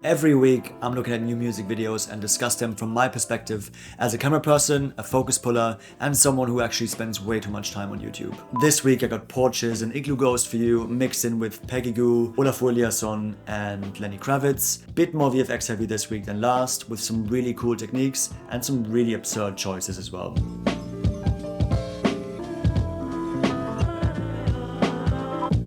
Every week, I'm looking at new music videos and discuss them from my perspective as a camera person, a focus puller, and someone who actually spends way too much time on YouTube. This week, I got Porches and Iglooghost for you, mixed in with Peggy Gou, Olafur, Eliasson, and Lenny Kravitz. Bit more VFX heavy this week than last, with some really cool techniques and some really absurd choices as well.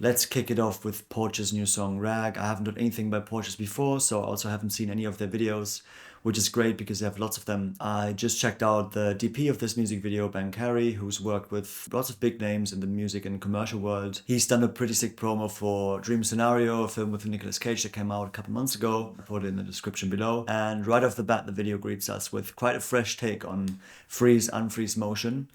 Let's kick it off with Porches' new song Rag. I haven't done anything by Porches before, so I also haven't seen any of their videos, which is great because they have lots of them. I just checked out the DP of this music video, Ben Carey, who's worked with lots of big names in the music and commercial world. He's done a pretty sick promo for Dream Scenario, a film with Nicolas Cage that came out a couple months ago. I'll put it in the description below. And right off the bat, the video greets us with quite a fresh take on freeze-unfreeze motion.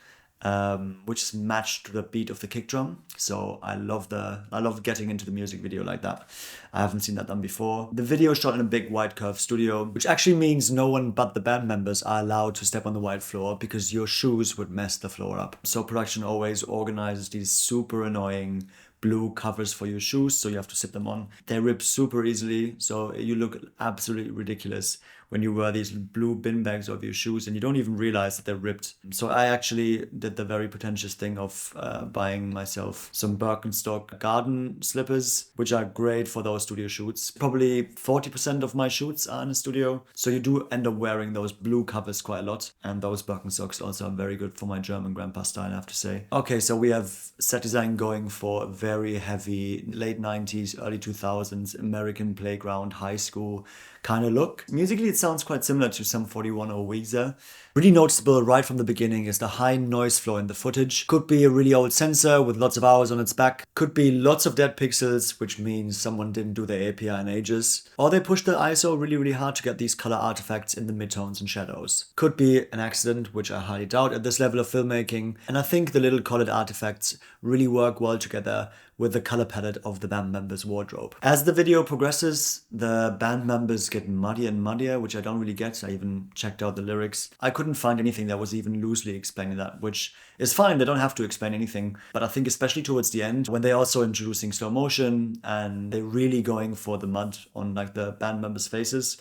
Which is matched to the beat of the kick drum. So I love getting into the music video like that. I haven't seen that done before. The video is shot in a big white curved studio, which actually means no one but the band members are allowed to step on the white floor because your shoes would mess the floor up. So production always organizes these super annoying blue covers for your shoes, so you have to sit them on. They rip super easily, so you look absolutely ridiculous when you wear these blue bin bags of your shoes and you don't even realize that they're ripped. So I actually did the very pretentious thing of buying myself some Birkenstock garden slippers, which are great for those studio shoots. Probably 40% of my shoots are in a studio, so you do end up wearing those blue covers quite a lot, and those Birkenstocks also are very good for my German grandpa style, I have to say. Okay, so we have set design going for a very heavy late 90s, early 2000s American playground, high school kind of look. Musically, it sounds quite similar to Sum 41 or Weezer. Really noticeable right from the beginning is the high noise floor in the footage. Could be a really old sensor with lots of hours on its back. Could be lots of dead pixels, which means someone didn't do their API in ages. Or they pushed the ISO really hard to get these color artifacts in the midtones and shadows. Could be an accident, which I highly doubt at this level of filmmaking. And I think the little colored artifacts really work well together with the color palette of the band members' wardrobe. As the video progresses, the band members get muddier and muddier, which I don't really get. I even checked out the lyrics. I couldn't find anything that was even loosely explaining that, which is fine. They don't have to explain anything. But I think especially towards the end, when they're also introducing slow motion and they're really going for the mud on like the band members' faces,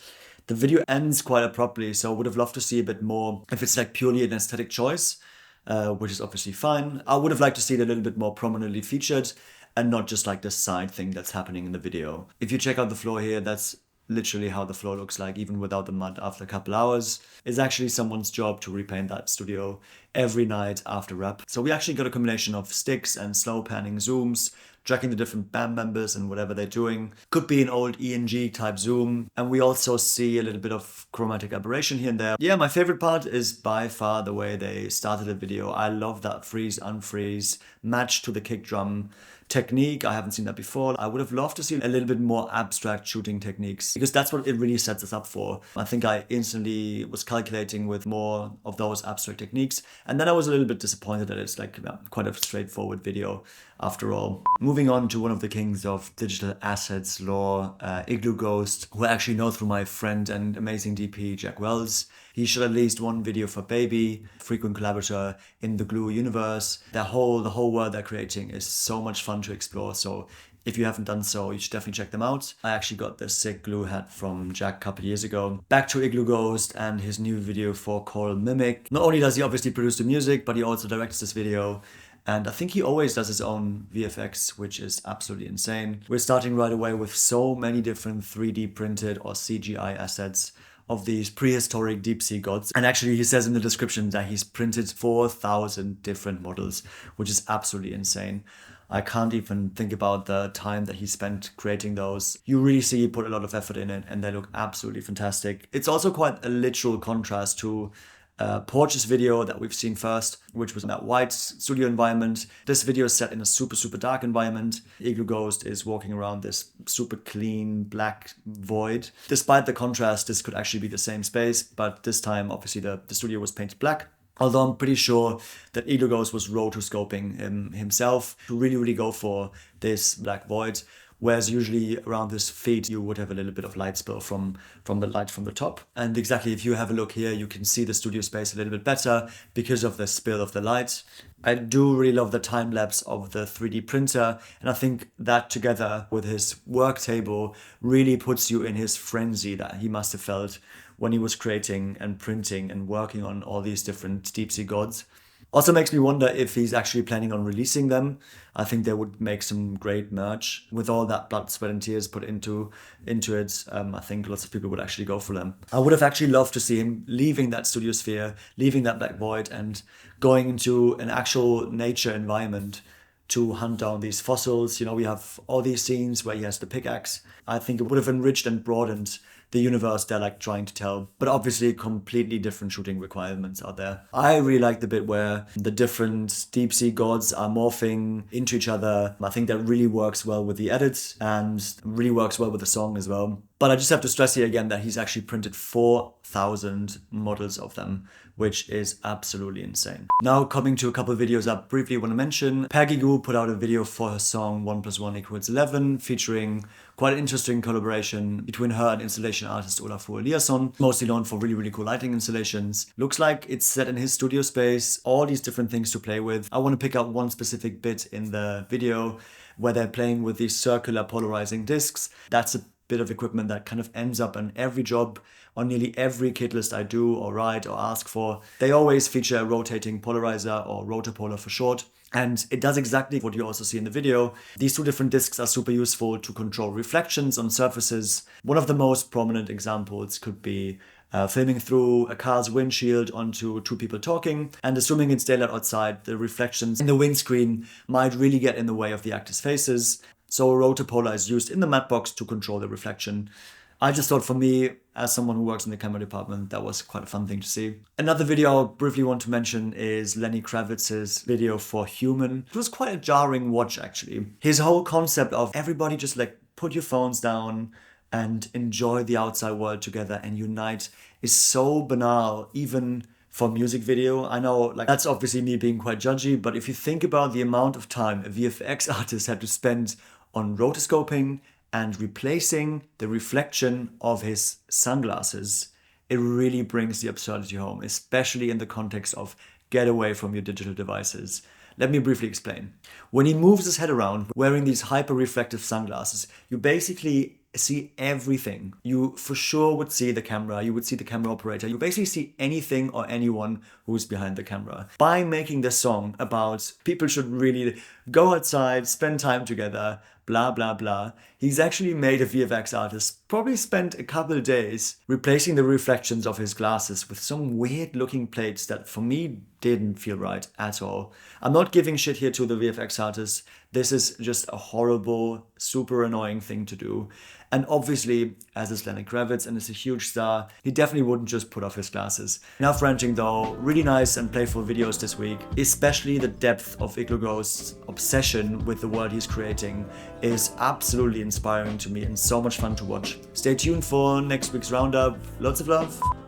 the video ends quite abruptly. So I would have loved to see a bit more if it's like purely an aesthetic choice, which is obviously fine. I would have liked to see it a little bit more prominently featured, and not just like the side thing that's happening in the video. If you check out the floor here, that's literally how the floor looks like, even without the mud after a couple hours. It's actually someone's job to repaint that studio every night after rep. So we actually got a combination of sticks and slow panning zooms, tracking the different band members and whatever they're doing. Could be an old ENG type zoom. And we also see a little bit of chromatic aberration here and there. Yeah, my favorite part is by far the way they started the video. I love that freeze, unfreeze, match to the kick drum technique. I haven't seen that before. I would have loved to see a little bit more abstract shooting techniques because that's what it really sets us up for. I think I instantly was calculating with more of those abstract techniques, and then I was a little bit disappointed that it's like quite a straightforward video after all. Moving on to one of the kings of digital assets lore, Iglooghost, who I actually know through my friend and amazing DP Jack Wells. He shot at least one video for Baby, frequent collaborator in the Glue universe. The whole world they're creating is so much fun to explore. So if you haven't done so, you should definitely check them out. I actually got this sick glue hat from Jack a couple years ago. Back to Iglooghost and his new video for Coral Mimic. Not only does he obviously produce the music, but he also directs this video. And I think he always does his own VFX, which is absolutely insane. We're starting right away with so many different 3D printed or CGI assets of these prehistoric deep sea gods. And actually he says in the description that he's printed 4,000 different models, which is absolutely insane. I can't even think about the time that he spent creating those. You really see he put a lot of effort in it and they look absolutely fantastic. It's also quite a literal contrast to Porches video that we've seen first, which was in that white studio environment. This video is set in a super dark environment. Iglooghost is walking around this super clean black void. Despite the contrast, this could actually be the same space, but this time obviously the studio was painted black. Although I'm pretty sure that Iglooghost was rotoscoping himself to really go for this black void, whereas usually around this feet you would have a little bit of light spill from the light from the top. And exactly, if you have a look here, you can see the studio space a little bit better because of the spill of the light. I do really love the time lapse of the 3D printer, and I think that together with his work table really puts you in his frenzy that he must have felt when he was creating and printing and working on all these different deep sea gods. Also makes me wonder if he's actually planning on releasing them. I think they would make some great merch. With all that blood, sweat and tears put into it, I think lots of people would actually go for them. I would have actually loved to see him leaving that studio sphere, leaving that black void and going into an actual nature environment to hunt down these fossils. You know, we have all these scenes where he has the pickaxe. I think it would have enriched and broadened the universe they're like trying to tell, but obviously completely different shooting requirements out there. I really like the bit where the different deep sea gods are morphing into each other. I think that really works well with the edit and really works well with the song as well. But I just have to stress here again that he's actually printed 4,000 models of them, which is absolutely insane. Now coming to a couple of videos I briefly want to mention. Peggy Gou put out a video for her song 1 + 1 = 11, featuring quite an interesting collaboration between her and installation artist Olafur Eliasson, mostly known for really, really cool lighting installations. Looks like it's set in his studio space, all these different things to play with. I want to pick out one specific bit in the video where they're playing with these circular polarizing discs. That's a bit of equipment that kind of ends up on every job, on nearly every kit list I do or write or ask for. They always feature a rotating polarizer, or rotopolar for short. And it does exactly what you also see in the video. These two different discs are super useful to control reflections on surfaces. One of the most prominent examples could be filming through a car's windshield onto two people talking, and assuming it's daylight outside, the reflections in the windscreen might really get in the way of the actors' faces. So a rotopolar is used in the matte box to control the reflection. I just thought, for me, as someone who works in the camera department, that was quite a fun thing to see. Another video I briefly want to mention is Lenny Kravitz's video for Human. It was quite a jarring watch, actually. His whole concept of everybody just like put your phones down and enjoy the outside world together and unite is so banal, even for music video. I know, like, that's obviously me being quite judgy, but if you think about the amount of time a VFX artist had to spend on rotoscoping and replacing the reflection of his sunglasses, it really brings the absurdity home, especially in the context of get away from your digital devices. Let me briefly explain. When he moves his head around wearing these hyper-reflective sunglasses, you basically see everything. You for sure would see the camera, you would see the camera operator, you basically see anything or anyone who's behind the camera. By making this song about people should really go outside, spend time together, blah blah blah, he's actually made a VFX artist probably spent a couple of days replacing the reflections of his glasses with some weird looking plates that for me didn't feel right at all. I'm not giving shit here to the VFX artist. This is just a horrible, super annoying thing to do. And obviously, as is Lenny Kravitz and is a huge star, he definitely wouldn't just put off his glasses. Enough ranting though, really nice and playful videos this week. Especially the depth of Iglooghost's obsession with the world he's creating is absolutely inspiring to me and so much fun to watch. Stay tuned for next week's Roundup. Lots of love.